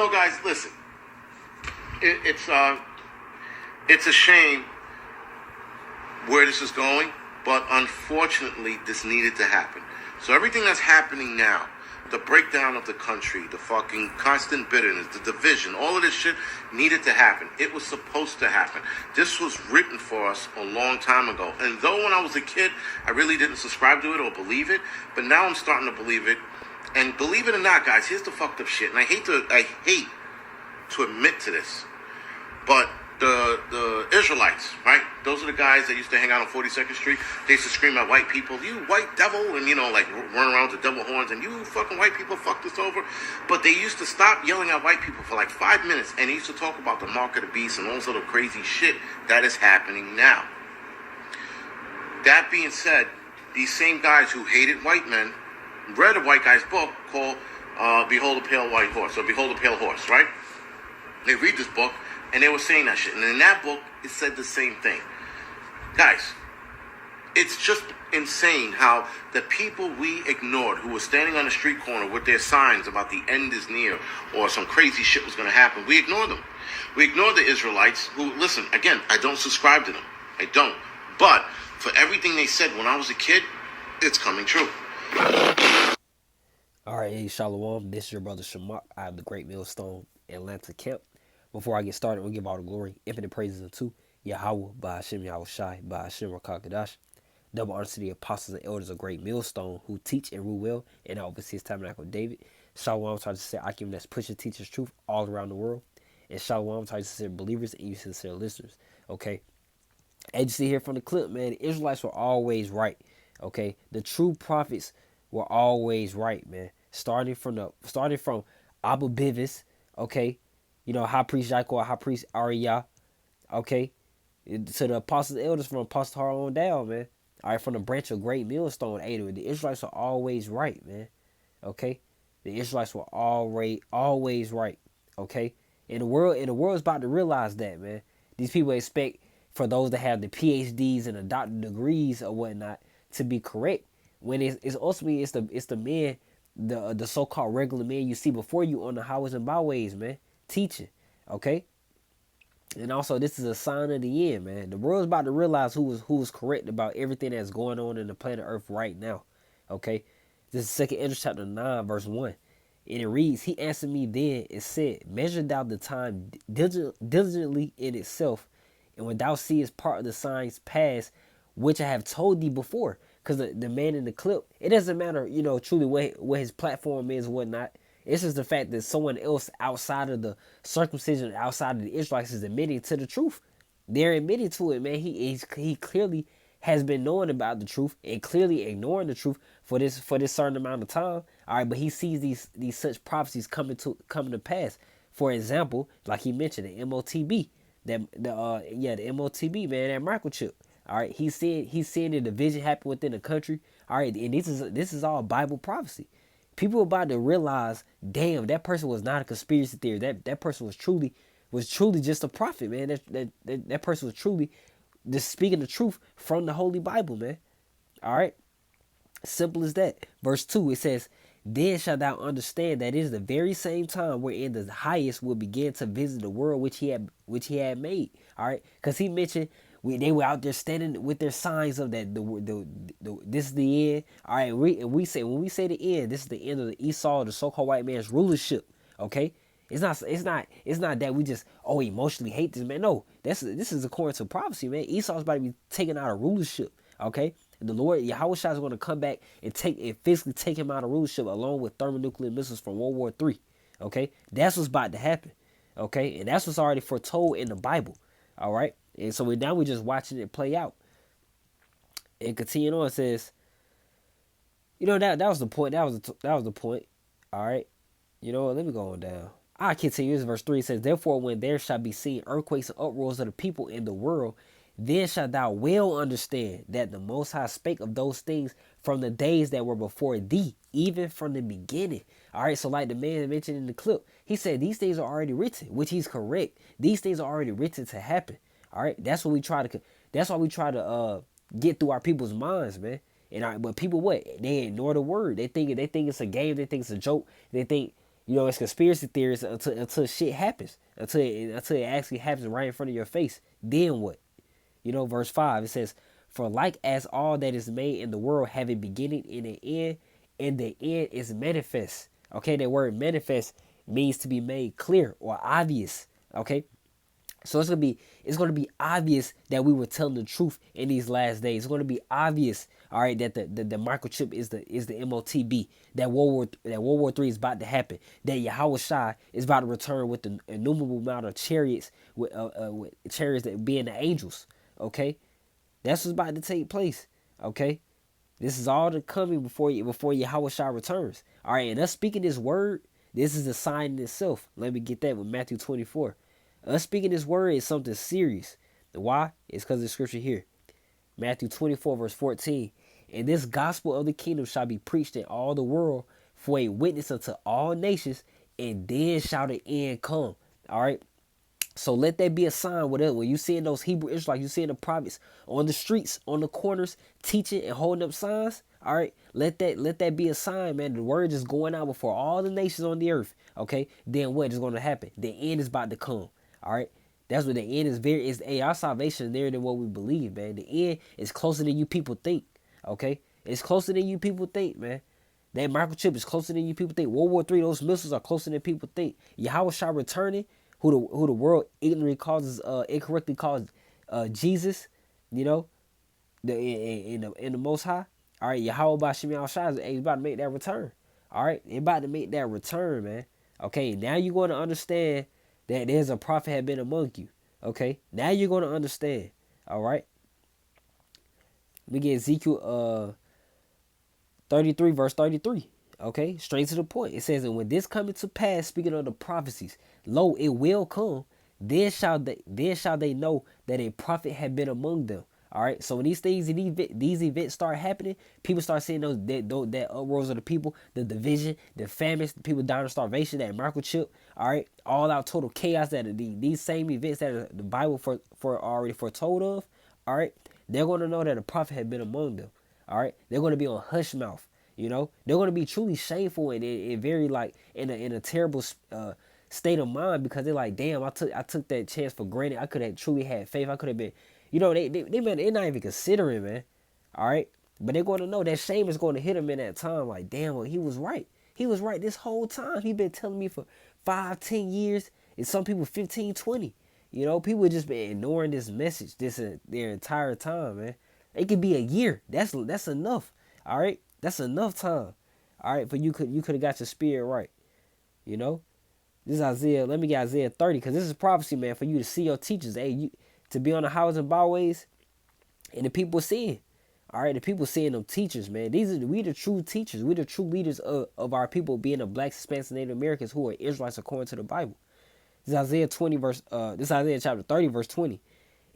guys, listen. It, it's a shame where this is going, but unfortunately, this needed to happen. So everything that's happening now, the breakdown of the country, the fucking constant bitterness, the division, all of this shit needed to happen. It was supposed to happen. This was written for us a long time ago. And though when I was a kid, I really didn't subscribe to it or believe it, but now I'm starting to believe it. And believe it or not, guys, here's the fucked up shit. And I hate to admit to this, but the Israelites, right? Those are the guys that used to hang out on 42nd Street. They used to scream at white people, "You white devil," and like run around with the devil horns, and "You fucking white people fucked us over." But they used to stop yelling at white people for like 5 minutes, and they used to talk about the mark of the beast and all sort of crazy shit that is happening now. That being said, these same guys who hated white men read a white guy's book called "Behold a Pale White Horse" or "Behold a Pale Horse," right? They read this book, and they were saying that shit. And in that book, it said the same thing. Guys, it's just insane how the people we ignored, who were standing on the street corner with their signs about the end is near or some crazy shit was going to happen, we ignored them. We ignored the Israelites who, listen, again, I don't subscribe to them. I don't. But for everything they said when I was a kid, it's coming true. Alright, hey, Shalom. This is your brother Shamak. I have the Great Millstone Atlanta camp. Before I get started, we'll give all the glory, infinite praises unto Yahweh, by Hashem Yahweh Shai, by Hashem Rakakadash. Double honor to the apostles and elders of Great Millstone who teach and rule well and oversee his tabernacle of David. Shalom, trying to say Akim that's pushing teachers truth all around the world. And Shalom, trying to say believers and you sincere listeners. Okay. As you see here from the clip, man, the Israelites were always right. Okay. The true prophets were always right, man. Starting from Abba Bivis, okay. High priest Jacob, high priest Ariah, okay, to the apostles and elders from Apostle Har on down, man. All right, from the branch of Great Millstone, the Israelites are always right, man. Okay, the Israelites were always right. Okay, and the world is about to realize that, man. These people expect for those that have the PhDs and the doctorate degrees or whatnot to be correct, when it's ultimately it's the men, the so-called regular men you see before you on the highways and byways, man, teaching, okay? And also, this is a sign of the end, man. The world's about to realize who was correct about everything that's going on in the planet Earth right now, okay? This is 2nd Ezra chapter 9, verse 1. And it reads, "He answered me then and said, Measure thou the time diligently in itself, and when thou seest part of the signs pass, which I have told thee before." Because the man in the clip, it doesn't matter, truly what his platform is, whatnot. It's just the fact that someone else outside of the circumcision, outside of the Israelites, is admitting to the truth. They're admitting to it, man. He clearly has been knowing about the truth and clearly ignoring the truth for this certain amount of time. All right, but he sees these such prophecies coming to pass. For example, like he mentioned, the MOTB, the MOTB, man, that microchip. All right, he's seeing the division happen within the country. All right, and this is all Bible prophecy. People are about to realize, damn, that person was not a conspiracy theorist. That person was truly just a prophet, man. That person was truly just speaking the truth from the Holy Bible, man. All right, simple as that. Verse 2, it says, "Then shalt thou understand that it is the very same time wherein the highest will begin to visit the world which he had made." All right, because he mentioned they were out there standing with their signs of that this is the end. All right, when we say the end, this is the end of the Esau, the so-called white man's rulership. Okay, it's not that we just emotionally hate this man. No, this is according to prophecy, man. Esau's about to be taken out of rulership. Okay, the Lord Yahweh Shai is going to come back and physically take him out of rulership along with thermonuclear missiles from World War III. Okay, that's what's about to happen. Okay, and that's what's already foretold in the Bible. All right. And so now we're just watching it play out. And continuing on, it says, that was the point. That was the point. All right. Let me go on down. I continue. This verse 3 says, "Therefore, when there shall be seen earthquakes and uproars of the people in the world, then shalt thou well understand that the Most High spake of those things from the days that were before thee, even from the beginning." All right, so like the man mentioned in the clip, he said these things are already written, which he's correct. These things are already written to happen. All right, that's why we try to get through our people's minds, man. And but people, what they ignore the word. They think it's a game. They think it's a joke. They think You know, it's conspiracy theories until shit happens. Until it actually happens right in front of your face. Then what? You know, verse 5, it says, "For like as all that is made in the world have a beginning and an end, and the end is manifest." Okay, that word manifest means to be made clear or obvious. Okay, so it's gonna be obvious that we were telling the truth in these last days. It's gonna be obvious, all right, that the microchip is the MOTB. That World War III is about to happen. That Yahweh Shai is about to return with the innumerable amount of chariots with chariots that being the angels. Okay, that's what's about to take place. Okay, this is all the coming before Yahweh Shai returns. All right, and us speaking this word, this is a sign in itself. Let me get that with Matthew 24. Us speaking this word is something serious. Why? It's because of the scripture here. Matthew 24, verse 14. "And this gospel of the kingdom shall be preached in all the world for a witness unto all nations, and then shall the end come." All right. So let that be a sign. Whatever, when you seeing those Hebrew Israelites, you seeing the prophets on the streets, on the corners, teaching and holding up signs. All right, let that be a sign, man. The word is going out before all the nations on the earth. Okay, then what is going to happen? The end is about to come. All right, that's what the end is. Our salvation is nearer than what we believe, man. The end is closer than you people think. Okay, it's closer than you people think, man. That microchip is closer than you people think. World War III, those missiles are closer than people think. Yahweh Shah returning, who the world incorrectly calls Jesus, you know, in the Most High. All right, Yahweh Bashim Al Shah is about to make that return. All right, they about to make that return, man. Okay, now you're going to understand that there's a prophet had been among you. Okay, now you're going to understand. All right, we get Ezekiel 33 verse 33. Okay, straight to the point. It says, "And when this cometh to pass, speaking of the prophecies, lo, it will come, then shall they know that a prophet had been among them." All right, so when these events start happening, people start seeing that uproars of the people, the division, the famines, the people dying of starvation, that microchip. All right, all out total chaos, that these same events that the Bible for already foretold of. All right, they're going to know that a prophet had been among them. All right, they're going to be on hush mouth. You know, they're going to be truly shameful and very like in a terrible state of mind, because they're like, damn, I took that chance for granted. I could have truly had faith. I could have been, you know, they're not even considering, man. All right, but they're going to know that shame is going to hit them in that time. Like, damn, well, he was right. He was right this whole time. He been telling me for 5, 10 years, and some people 15, 20. You know, people just been ignoring this message their entire time, man. It could be a year. That's enough. All right, that's enough time. All right, but you could have got your spirit right. You know, this is Isaiah. Let me get Isaiah 30, because this is prophecy, man, for you to see your teachers. Hey, you to be on the highways and byways, and the people seeing. All right, the people seeing them teachers, man. We the true teachers. We the true leaders of our people, being the blacks, Hispanics, and Native Americans who are Israelites according to the Bible. This is Isaiah 20 verse. This is Isaiah chapter 30 verse 20.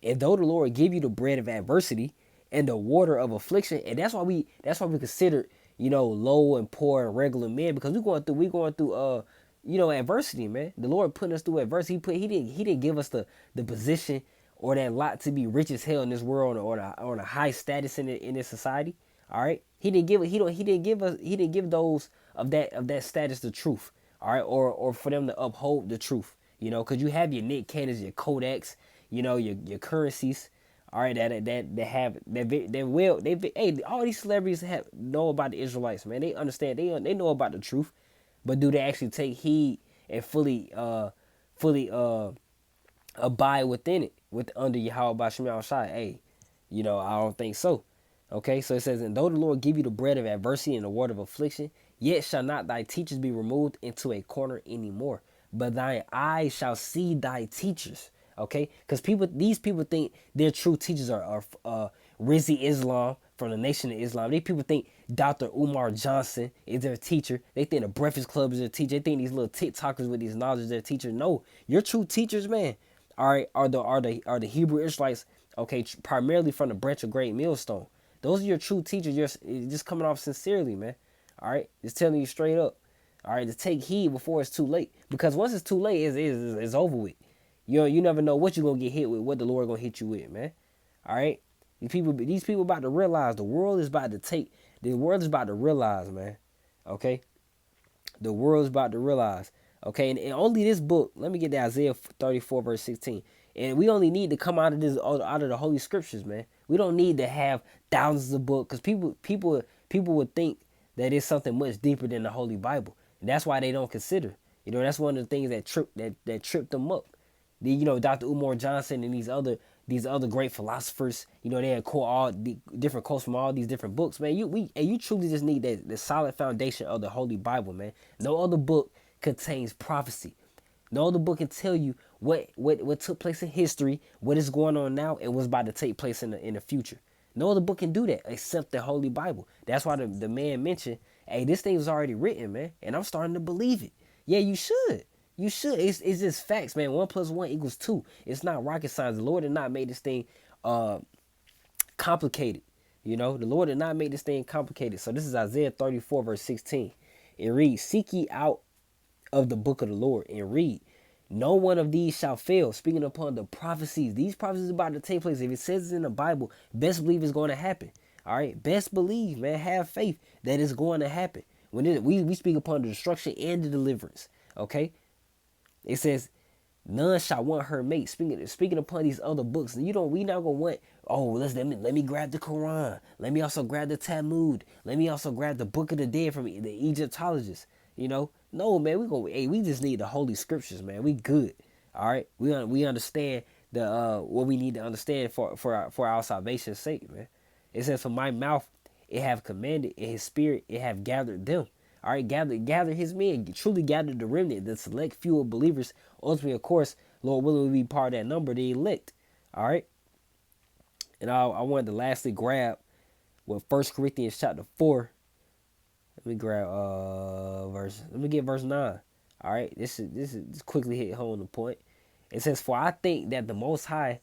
"And though the Lord give you the bread of adversity and the water of affliction," and that's why we consider, low and poor and regular men, because we going through adversity, man. The Lord putting us through adversity. He didn't give us the position or that lot to be rich as hell in this world, or the high status in this society. All right, he didn't give those of that status the truth. All right, or for them to uphold the truth. Because you have your Nick Cannons, your Kodaks, your currencies. All right, hey, all these celebrities know about the Israelites, man. They understand, they know about the truth, but do they actually take heed and fully abide within it, under Yahweh Bashim Al Shai? Hey, I don't think so. Okay, so it says, "And though the Lord give you the bread of adversity and the water of affliction, yet shall not thy teachers be removed into a corner anymore, but thine eyes shall see thy teachers." Okay, because these people think their true teachers are Rizzi Islam from the Nation of Islam. People think Dr. Umar Johnson is their teacher. They think the Breakfast Club is their teacher. They think these little TikTokers with these knowledge is their teacher. No, your true teachers, man, are the Hebrew Israelites. Okay, primarily from the branch of Great Millstone. Those are your true teachers. You're just coming off sincerely, man. All right, just telling you straight up. All right, to take heed before it's too late, because once it's too late, it's over with. You never know what you're gonna get hit with, what the Lord gonna hit you with, man. All right, these people about to realize the world is about to realize, man. Okay, The world's about to realize. Okay, and only this book. Let me get to Isaiah 34 verse 16. And we only need to come out of this out of the Holy Scriptures, man. We don't need to have thousands of books because people would think that it's something much deeper than the Holy Bible, and that's why they don't consider. That's one of the things that tripped them up. Dr. Umar Johnson and these other great philosophers, they had quote all the different quotes from all these different books, man. You truly just need that the solid foundation of the Holy Bible, man. No other book contains prophecy. No other book can tell you what took place in history, what is going on now, and what's about to take place in the future. No other book can do that except the Holy Bible. That's why the man mentioned, hey, this thing was already written, man, and I'm starting to believe it. Yeah, you should. You should. It's just facts, man. 1+1 = 2. It's not rocket science. The Lord did not make this thing complicated. The Lord did not make this thing complicated. So this is Isaiah 34 verse 16. It reads, "Seek ye out of the book of the Lord and read. No one of these shall fail." Speaking upon the prophecies. These prophecies are about to take place. If it says it's in the Bible, best believe it's going to happen. All right? Best believe, man. Have faith that it's going to happen. We speak upon the destruction and the deliverance. Okay? It says, "None shall want her mate." Speaking upon these other books, we not gonna want. Oh, let me grab the Quran. Let me also grab the Talmud. Let me also grab the Book of the Dead from the Egyptologists. No, man. We just need the Holy Scriptures, man. We good. All right. We understand the what we need to understand for our salvation's sake, man. It says, "For my mouth it have commanded, and his spirit it have gathered them." All right, gather his men, truly gather the remnant, the select few of believers. Ultimately, of course, Lord willing, we be part of that number, the elect. All right, and I wanted to lastly grab with 1 Corinthians chapter 4. Let me grab verse. Let me get verse 9. All right, this is quickly hit home the point. It says, "For I think that the Most High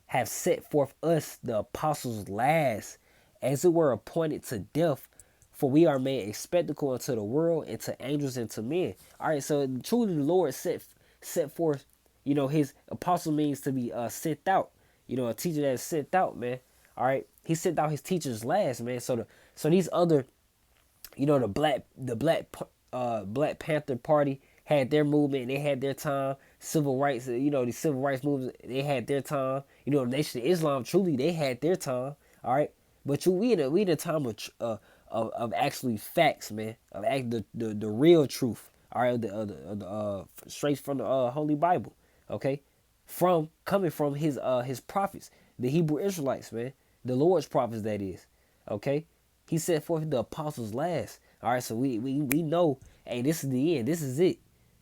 have set forth us, the apostles, last, as it were appointed to death. For we are made a spectacle unto the world, and to angels, and to men." All right, so truly the Lord set forth, his apostle means to be sent out. A teacher that is sent out, man. All right, he sent out his teachers last, man. So these other, the Black Panther Party had their movement, they had their time. Civil rights, the civil rights movements, they had their time. The Nation of Islam, truly, they had their time. All right, but we in a time of actually facts, man, of the real truth. All right, straight from the Holy Bible. Okay, coming from his prophets, the Hebrew Israelites, man, the Lord's prophets, that is. Okay, he set forth the apostles last. All right, so we know, hey, this is the end. This is it.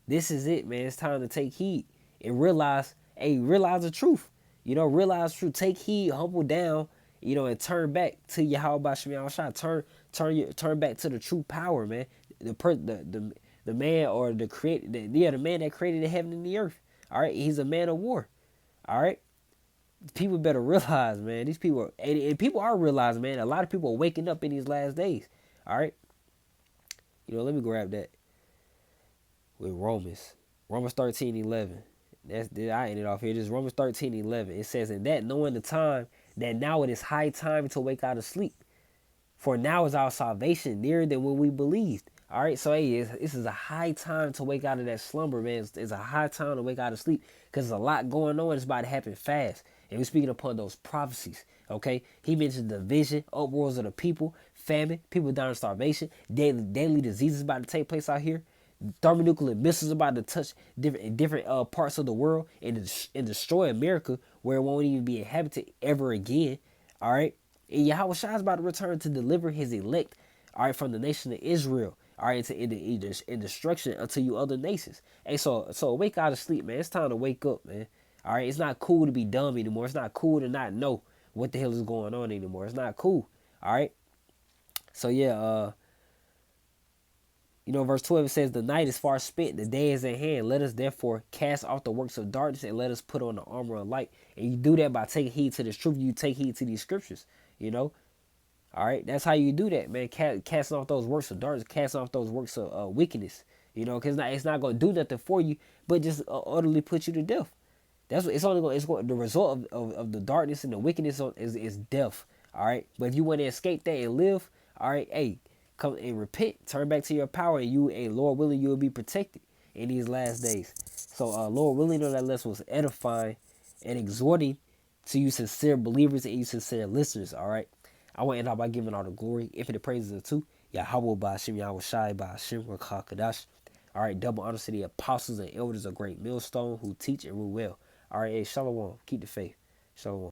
This is it, man. It's time to take heed and realize the truth. Realize the truth. Take heed, humble down, and turn back to Yahweh Shem Yahushua. Turn back to the true power, man. The man or the the man that created the heaven and the earth. All right, he's a man of war. All right, people better realize, man. These people and people are realizing, man. A lot of people are waking up in these last days. All right, let me grab that with Romans 13:11. I ended off here. This is Romans 13:11. It says, "In that knowing the time, that now it is high time to wake out of sleep. For now is our salvation nearer than when we believed." All right, so hey, this is a high time to wake out of that slumber, man. It's a high time to wake out of sleep because there's a lot going on. It's about to happen fast. And we're speaking upon those prophecies, okay? He mentioned the vision, uproars of the people, famine, people dying of starvation, daily diseases about to take place out here. Thermonuclear missiles about to touch different parts of the world and destroy America, where it won't even be inhabited ever again. All right, and Yahweh Shai is about to return to deliver his elect, all right, from the nation of Israel, all right, in destruction unto you other nations. Hey, so wake out of sleep, man. It's time to wake up, man. All right, it's not cool to be dumb anymore. It's not cool to not know what the hell is going on anymore. It's not cool. All right. So yeah, verse 12, it says, "The night is far spent, the day is at hand. Let us therefore cast off the works of darkness and let us put on the armor of light." And you do that by taking heed to this truth. You take heed to these scriptures, All right, that's how you do that, man. Casting off those works of darkness, casting off those works of wickedness, because it's not going to do nothing for you, but just utterly put you to death. That's what it's going. The result of the darkness and the wickedness is death. All right, but if you want to escape that and live, all right, hey, come and repent, turn back to your power, and Lord willing, you will be protected in these last days. So, Lord willing, that lesson was edifying and exhorting to you sincere believers and you sincere listeners. All right, I want to end out by giving all the glory, infinite praises unto Yahweh by Hashem, Yahweh Shai by Hashem Rakakadash. All right, double honor to the apostles and elders of Great Millstone who teach and rule well. All right, hey, shalom. Keep the faith. Shalom.